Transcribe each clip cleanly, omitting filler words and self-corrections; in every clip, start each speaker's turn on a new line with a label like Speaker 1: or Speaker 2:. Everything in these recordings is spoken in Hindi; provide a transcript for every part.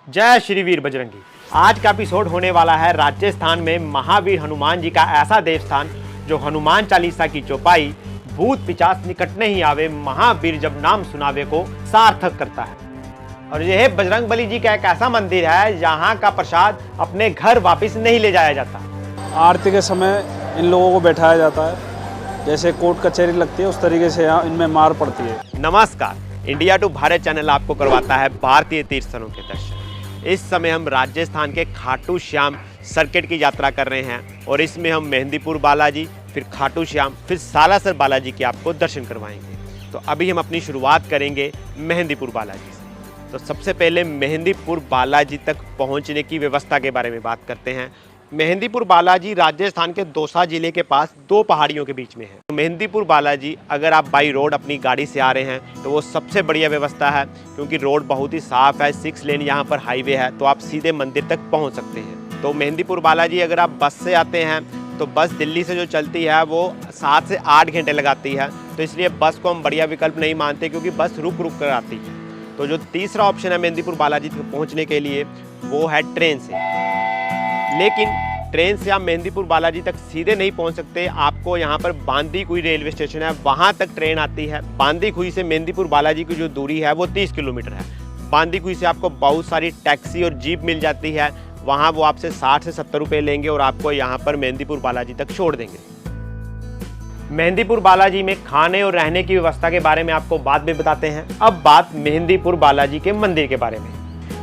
Speaker 1: जय श्री वीर बजरंगी। आज का एपिसोड होने वाला है राजस्थान में महावीर हनुमान जी का ऐसा देवस्थान जो हनुमान चालीसा की चौपाई भूत पिचास निकट नहीं आवे महावीर जब नाम सुनावे को सार्थक करता है। और यह बजरंगबली जी का एक ऐसा मंदिर है जहाँ का प्रसाद अपने घर वापस नहीं ले जाया जाता।
Speaker 2: आरती के समय इन लोगों को बैठाया जाता है, जैसे कोर्ट कचहरी लगती है उस तरीके से यहाँ इनमें मार पड़ती है।
Speaker 1: नमस्कार, इंडिया टू भारत चैनल आपको करवाता है भारतीय तीर्थ स्थलों के दर्शन। इस समय हम राजस्थान के खाटू श्याम सर्किट की यात्रा कर रहे हैं और इसमें हम मेहंदीपुर बालाजी, फिर खाटू श्याम, फिर सालासर बालाजी के आपको दर्शन करवाएंगे। तो अभी हम अपनी शुरुआत करेंगे मेहंदीपुर बालाजी से। तो सबसे पहले मेहंदीपुर बालाजी तक पहुंचने की व्यवस्था के बारे में बात करते हैं। मेहंदीपुर बालाजी राजस्थान के दौसा जिले के पास दो पहाड़ियों के बीच में है। तो मेहंदीपुर बालाजी अगर आप बाई रोड अपनी गाड़ी से आ रहे हैं तो वो सबसे बढ़िया व्यवस्था है, क्योंकि रोड बहुत ही साफ़ है, 6 लेन यहाँ पर हाईवे है, तो आप सीधे मंदिर तक पहुँच सकते हैं। तो मेहंदीपुर बालाजी अगर आप बस से आते हैं तो बस दिल्ली से जो चलती है वो 7 से 8 घंटे लगाती है, तो इसलिए बस को हम बढ़िया विकल्प नहीं मानते, क्योंकि बस रुक रुक कर आती है। तो जो तीसरा ऑप्शन है मेहंदीपुर बालाजी तक पहुँचने के लिए वो है ट्रेन से। लेकिन ट्रेन से आप मेहंदीपुर बालाजी तक सीधे नहीं पहुंच सकते। आपको यहाँ पर बांदीकुई रेलवे स्टेशन है, वहाँ तक ट्रेन आती है। बांदीकुई से मेहंदीपुर बालाजी की जो दूरी है वो 30 किलोमीटर है। बांदीकुई से आपको बहुत सारी टैक्सी और जीप मिल जाती है, वहाँ वो आपसे 60 से 70 रुपये लेंगे और आपको यहाँ पर मेहंदीपुर बालाजी तक छोड़ देंगे। मेहंदीपुर बालाजी में खाने और रहने की व्यवस्था के बारे में आपको बाद में बताते हैं। अब बात मेहंदीपुर बालाजी के मंदिर के बारे में।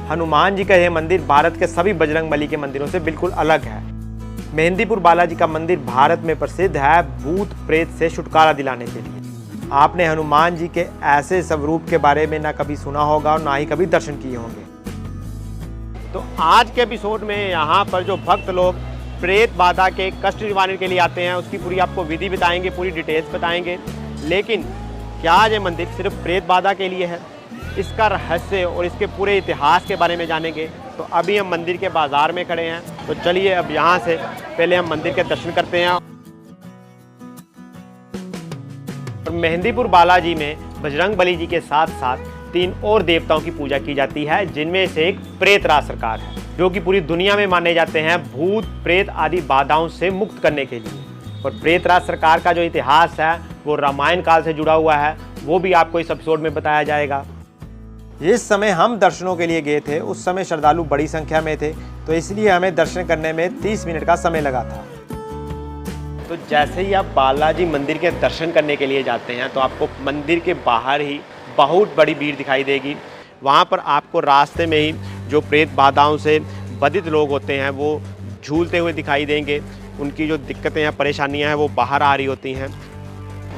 Speaker 1: हनुमान जी का यह मंदिर भारत के सभी बजरंगबली के मंदिरों से बिल्कुल अलग है। मेहंदीपुर बालाजी का मंदिर भारत में प्रसिद्ध है भूत प्रेत से छुटकारा दिलाने के लिए। आपने हनुमान जी के ऐसे स्वरूप के बारे में ना कभी सुना होगा और ना ही कभी दर्शन किए होंगे। तो आज के एपिसोड में यहाँ पर जो भक्त लोग प्रेत बाधा के कष्ट निवारण के लिए आते हैं उसकी पूरी आपको विधि बताएंगे, पूरी डिटेल्स बताएंगे। लेकिन क्या ये मंदिर सिर्फ प्रेत बाधा के लिए है, इसका रहस्य और इसके पूरे इतिहास के बारे में जानेंगे। तो अभी हम मंदिर के बाजार में खड़े हैं, तो चलिए अब यहाँ से पहले हम मंदिर के दर्शन करते हैं। और मेहंदीपुर बालाजी में बजरंगबली जी के साथ साथ 3 और देवताओं की पूजा की जाती है, जिनमें से एक प्रेतराज सरकार है, जो कि पूरी दुनिया में माने जाते हैं भूत प्रेत आदि बाधाओं से मुक्त करने के लिए। और प्रेतराज सरकार का जो इतिहास है वो रामायण काल से जुड़ा हुआ है, वो भी आपको इस एपिसोड में बताया जाएगा। जिस समय हम दर्शनों के लिए गए थे उस समय श्रद्धालु बड़ी संख्या में थे, तो इसलिए हमें दर्शन करने में 30 मिनट का समय लगा था। तो जैसे ही आप बालाजी मंदिर के दर्शन करने के लिए जाते हैं तो आपको मंदिर के बाहर ही बहुत बड़ी भीड़ दिखाई देगी। वहाँ पर आपको रास्ते में ही जो प्रेत बाधाओं से बाधित लोग होते हैं वो झूलते हुए दिखाई देंगे। उनकी जो दिक्कतें हैं, परेशानियाँ हैं, वो बाहर आ रही होती हैं।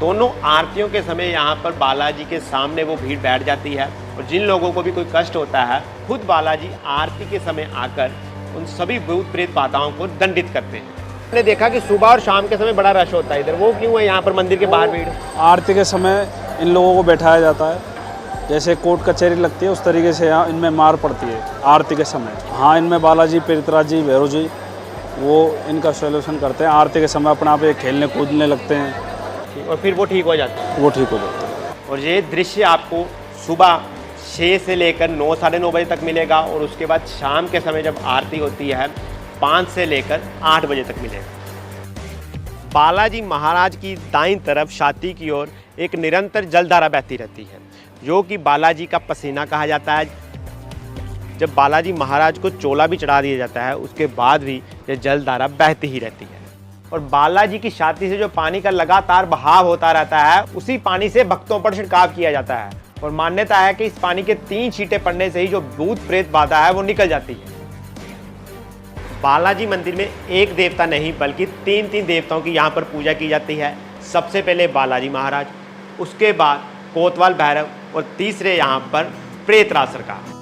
Speaker 1: दोनों आरतियों के समय यहाँ पर बालाजी के सामने वो भीड़ बैठ जाती है और जिन लोगों को भी कोई कष्ट होता है खुद बालाजी आरती के समय आकर उन सभी भूत प्रेत बाधाओं को दंडित करते हैं। हमने देखा कि सुबह और शाम के समय बड़ा रश होता है इधर, वो क्यों है यहाँ पर मंदिर के बाहर भीड़?
Speaker 2: आरती के समय इन लोगों को बैठाया जाता है, जैसे कोर्ट कचहरी लगती है उस तरीके से यहाँ इनमें मार पड़ती है आरती के समय। हाँ, इनमें बालाजी, प्रेतराज जी, भैरव जी वो इनका सोल्यूशन करते हैं। आरती के समय अपना आप ये खेलने कूदने लगते हैं
Speaker 1: और फिर वो ठीक हो जाता है।
Speaker 2: वो ठीक हो जाता है।
Speaker 1: और ये दृश्य आपको सुबह 6 से लेकर 9, साढ़े 9 बजे तक मिलेगा और उसके बाद शाम के समय जब आरती होती है 5 से लेकर 8 बजे तक मिलेगा। बालाजी महाराज की दाईं तरफ छाती की ओर एक निरंतर जलधारा बहती रहती है, जो कि बालाजी का पसीना कहा जाता है। जब बालाजी महाराज को चोला भी चढ़ा दिया जाता है उसके बाद भी यह जलधारा बहती ही रहती है। और बालाजी की छाती से जो पानी का लगातार बहाव होता रहता है उसी पानी से भक्तों पर छिड़काव किया जाता है। और मान्यता है कि इस पानी के 3 छींटे पड़ने से ही जो भूत प्रेत बाधा है वो निकल जाती है। बालाजी मंदिर में एक देवता नहीं बल्कि 3 देवताओं की यहाँ पर पूजा की जाती है। सबसे पहले बालाजी महाराज, उसके बाद कोतवाल भैरव और तीसरे यहाँ पर प्रेतराज सरकार।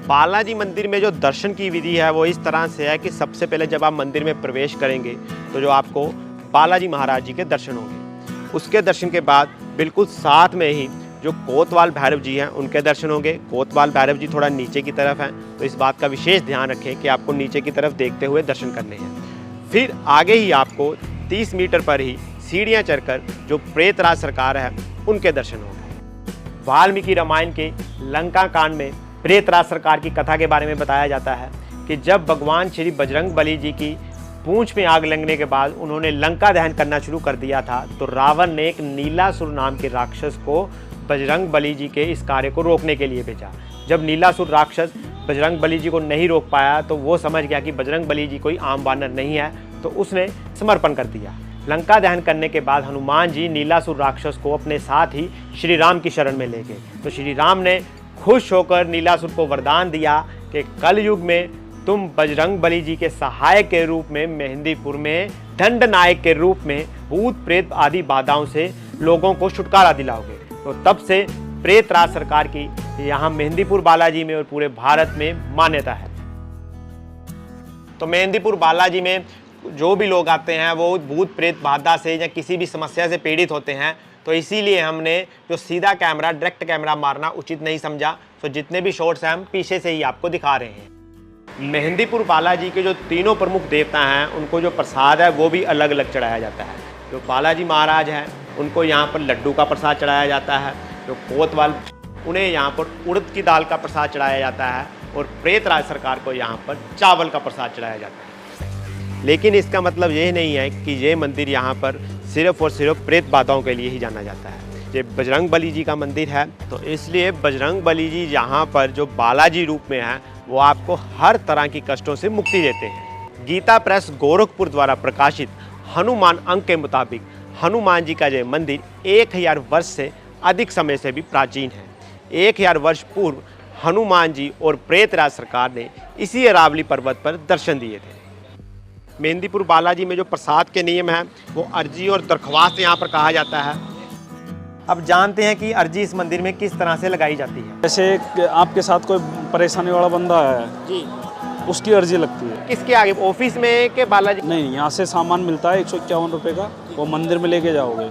Speaker 1: बालाजी मंदिर में जो दर्शन की विधि है वो इस तरह से है कि सबसे पहले जब आप मंदिर में प्रवेश करेंगे तो जो आपको बालाजी महाराज जी के दर्शन होंगे। उसके दर्शन के बाद बिल्कुल साथ में ही जो कोतवाल भैरव जी हैं उनके दर्शन होंगे। कोतवाल भैरव जी थोड़ा नीचे की तरफ हैं, तो इस बात का विशेष ध्यान रखें कि आपको नीचे की तरफ देखते हुए दर्शन करने हैं। फिर आगे ही आपको 30 मीटर पर ही सीढ़ियाँ चढ़कर जो प्रेतराज सरकार है उनके दर्शन होंगे। वाल्मीकि रामायण के लंका कांड में प्रेतराज सरकार की कथा के बारे में बताया जाता है कि जब भगवान श्री बजरंग बली जी की पूंछ में आग लगने के बाद उन्होंने लंका दहन करना शुरू कर दिया था, तो रावण ने एक नीलासुर नाम के राक्षस को बजरंग बली जी के इस कार्य को रोकने के लिए भेजा। जब नीलासुर राक्षस बजरंग बली जी को नहीं रोक पाया तो वो समझ गया कि बजरंग बली जी कोई आम वानर नहीं है, तो उसने समर्पण कर दिया। लंका दहन करने के बाद हनुमान जी नीलासुर राक्षस को अपने साथ ही श्री राम की शरण में ले गए। तो श्री राम ने खुश होकर नीलासुर को वरदान दिया कि कलयुग में तुम बजरंग बली जी के सहायक के रूप में मेहंदीपुर में दंड नायक के रूप में भूत प्रेत आदि बाधाओं से लोगों को छुटकारा दिलाओगे। तो तब से प्रेतराज सरकार की यहाँ मेहंदीपुर बालाजी में और पूरे भारत में मान्यता है। तो मेहंदीपुर बालाजी में जो भी लोग आते हैं वो भूत प्रेत बाधा से या किसी भी समस्या से पीड़ित होते हैं, तो इसीलिए हमने जो सीधा कैमरा डायरेक्ट कैमरा मारना उचित नहीं समझा। तो जितने भी शॉट्स हैं हम पीछे से ही आपको दिखा रहे हैं। मेहंदीपुर बालाजी के जो तीनों प्रमुख देवता हैं उनको जो प्रसाद है वो भी अलग अलग चढ़ाया जाता है। जो बालाजी महाराज हैं उनको यहाँ पर लड्डू का प्रसाद चढ़ाया जाता है। जो कोतवाल उन्हें यहाँ पर उड़द की दाल का प्रसाद चढ़ाया जाता है और प्रेतराज सरकार को यहाँ पर चावल का प्रसाद चढ़ाया जाता है। लेकिन इसका मतलब ये नहीं है कि ये मंदिर यहाँ पर सिर्फ और सिर्फ प्रेत बाधाओं के लिए ही जाना जाता है। ये बजरंग बली जी का मंदिर है, तो इसलिए बजरंग बली जी यहाँ पर जो बालाजी रूप में है वो आपको हर तरह की कष्टों से मुक्ति देते हैं। गीता प्रेस गोरखपुर द्वारा प्रकाशित हनुमान अंक के मुताबिक हनुमान जी का यह मंदिर 1000 वर्ष से अधिक समय से भी प्राचीन है। 1000 वर्ष पूर्व हनुमान जी और प्रेतराज सरकार ने इसी अरावली पर्वत पर दर्शन दिए थे। मेहंदीपुर बालाजी में जो प्रसाद के नियम हैं वो अर्जी और दरख्वास्त यहाँ पर कहा जाता है। अब जानते हैं कि अर्जी इस मंदिर में किस तरह से लगाई जाती है।
Speaker 2: जैसे आपके साथ कोई परेशानी वाला बंदा है
Speaker 1: जी,
Speaker 2: उसकी अर्जी लगती है।
Speaker 1: किसके आगे, ऑफिस में के बालाजी?
Speaker 2: नहीं, यहाँ से सामान मिलता है 151 रुपये का, वो मंदिर में लेके जाओगे।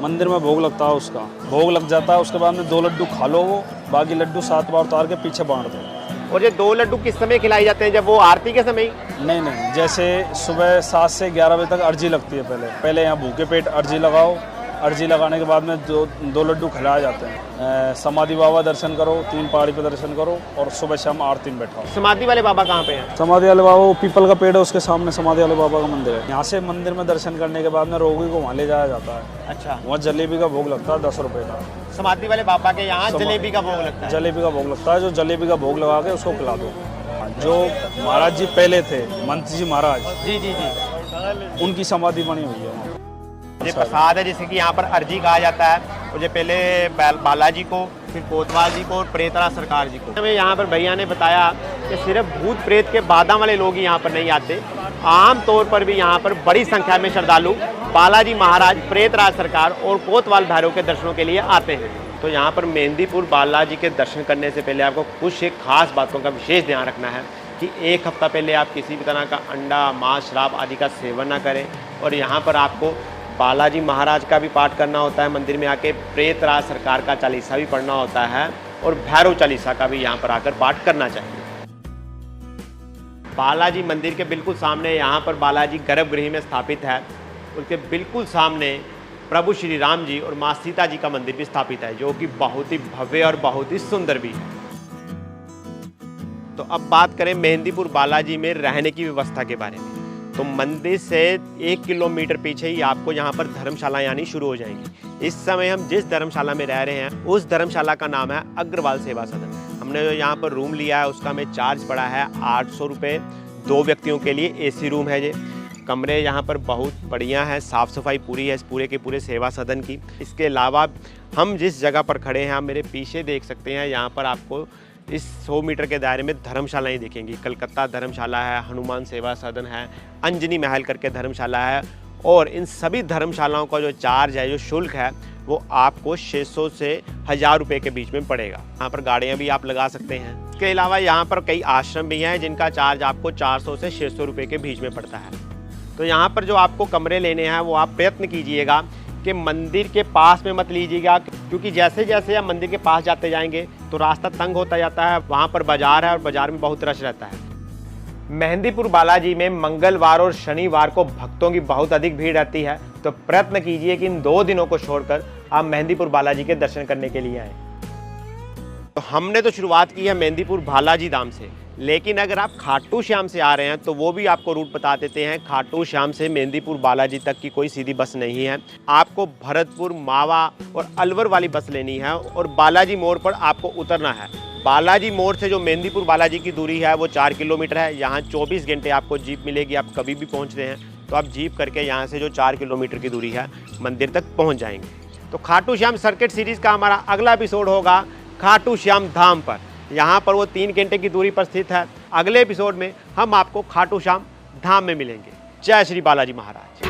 Speaker 2: मंदिर में भोग लगता है, उसका भोग लग जाता है। उसके बाद में 2 लड्डू खा लो, वो बाकी लड्डू 7 बार उतार के पीछे बांट दो।
Speaker 1: और ये 2 लड्डू किस समय खिलाए जाते हैं, जब वो आरती के समय?
Speaker 2: नहीं, जैसे सुबह 7 से 11 बजे तक अर्जी लगती है। पहले यहाँ भूखे पेट अर्जी लगाओ। अर्जी लगाने के बाद में 2 लड्डू खिलाए जाते हैं। समाधि बाबा दर्शन करो, 3 पहाड़ी पे दर्शन करो और सुबह शाम आरती में बैठाओ।
Speaker 1: समाधि वाले बाबा कहाँ पे हैं?
Speaker 2: समाधि वाले बाबा वो पीपल का पेड़ है, उसके सामने समाधि वाले बाबा का मंदिर है। यहाँ से मंदिर में दर्शन करने के बाद में रोगी को वहाँ ले जाया जाता है।
Speaker 1: अच्छा,
Speaker 2: वहाँ जलेबी का भोग लगता है 10 रुपये का।
Speaker 1: समाधि वाले बाबा के यहाँ जलेबी का भोग लगता है?
Speaker 2: जलेबी का भोग लगता है। जो जलेबी का भोग लगा के उसको खिला दो। जो महाराज जी पहले थे, मंत्री जी महाराज
Speaker 1: जी,
Speaker 2: उनकी समाधि बनी हुई है।
Speaker 1: ये प्रसाद है जिसे कि यहाँ पर अर्जी कहा जाता है। और ये पहले बालाजी को, फिर कोतवाल जी को और प्रेतराज सरकार जी को। हमें यहाँ पर भैया ने बताया कि सिर्फ भूत प्रेत के बाधा वाले लोग ही यहाँ पर नहीं आते, आम तौर पर भी यहाँ पर बड़ी संख्या में श्रद्धालु बालाजी महाराज, प्रेतराज सरकार और कोतवाल भैरव के दर्शनों के लिए आते हैं। तो यहाँ पर मेहंदीपुर बालाजी के दर्शन करने से पहले आपको कुछ एक खास बातों का विशेष ध्यान रखना है कि 1 हफ्ता पहले आप किसी भी तरह का अंडा, मांस, शराब आदि का सेवन ना करें। और यहाँ पर आपको बालाजी महाराज का भी पाठ करना होता है, मंदिर में आके प्रेतराज सरकार का चालीसा भी पढ़ना होता है और भैरव चालीसा का भी यहाँ पर आकर पाठ करना चाहिए। बालाजी मंदिर के बिल्कुल सामने यहाँ पर बालाजी गर्भगृह में स्थापित है। उसके बिल्कुल सामने प्रभु श्री राम जी और माँ सीता जी का मंदिर भी स्थापित है, जो कि बहुत ही भव्य और बहुत ही सुंदर भी है। तो अब बात करें मेहंदीपुर बालाजी में रहने की व्यवस्था के बारे में। तो मंदिर से 1 किलोमीटर पीछे ही आपको यहाँ पर धर्मशाला यानी शुरू हो जाएंगी। इस समय हम जिस धर्मशाला में रह रहे हैं उस धर्मशाला का नाम है अग्रवाल सेवा सदन। हमने जो यहाँ पर रूम लिया है उसका हमें चार्ज पड़ा है 800 रुपये। 2 व्यक्तियों के लिए AC रूम है। ये कमरे यहाँ पर बहुत बढ़िया है, साफ़ सफाई पूरी है इस पूरे के पूरे सेवा सदन की। इसके अलावा हम जिस जगह पर खड़े हैं, आप मेरे पीछे देख सकते हैं, यहाँ पर आपको इस 100 मीटर के दायरे में धर्मशालाएँ दिखेंगी। कलकत्ता धर्मशाला है, हनुमान सेवा सदन है, अंजनी महल करके धर्मशाला है। और इन सभी धर्मशालाओं का जो चार्ज है, जो शुल्क है, वो आपको 600 से 1000 रुपये के बीच में पड़ेगा। यहाँ पर गाड़ियाँ भी आप लगा सकते हैं। इसके अलावा यहाँ पर कई आश्रम भी हैं जिनका चार्ज आपको 400 से 600 रुपये के बीच में पड़ता है। तो यहाँ पर जो आपको कमरे लेने हैं वो आप प्रयत्न कीजिएगा कि मंदिर के पास में मत लीजिएगा, क्योंकि जैसे जैसे आप मंदिर के पास जाते जाएंगे तो रास्ता तंग होता जाता है। वहाँ पर बाजार है और बाजार में बहुत रश रहता है। मेहंदीपुर बालाजी में मंगलवार और शनिवार को भक्तों की बहुत अधिक भीड़ रहती है। तो प्रयत्न कीजिए कि इन 2 दिनों को छोड़कर आप मेहंदीपुर बालाजी के दर्शन करने के लिए आएँ। तो हमने तो शुरुआत की है मेहंदीपुर बालाजी धाम से, लेकिन अगर आप खाटू श्याम से आ रहे हैं तो वो भी आपको रूट बता देते हैं। खाटू श्याम से मेहंदीपुर बालाजी तक की कोई सीधी बस नहीं है, आपको भरतपुर, मावा और अलवर वाली बस लेनी है और बालाजी मोड़ पर आपको उतरना है। बालाजी मोड़ से जो मेहंदीपुर बालाजी की दूरी है वो 4 किलोमीटर है। यहाँ 24 घंटे आपको जीप मिलेगी, आप कभी भी पहुँचते हैं तो आप जीप करके यहाँ से जो 4 किलोमीटर की दूरी है मंदिर तक पहुँच जाएंगे। तो खाटू श्याम सर्किट सीरीज़ का हमारा अगला एपिसोड होगा खाटू श्याम धाम पर। यहाँ पर वो 3 घंटे की दूरी पर स्थित है। अगले एपिसोड में हम आपको खाटू श्याम धाम में मिलेंगे। जय श्री बालाजी महाराज।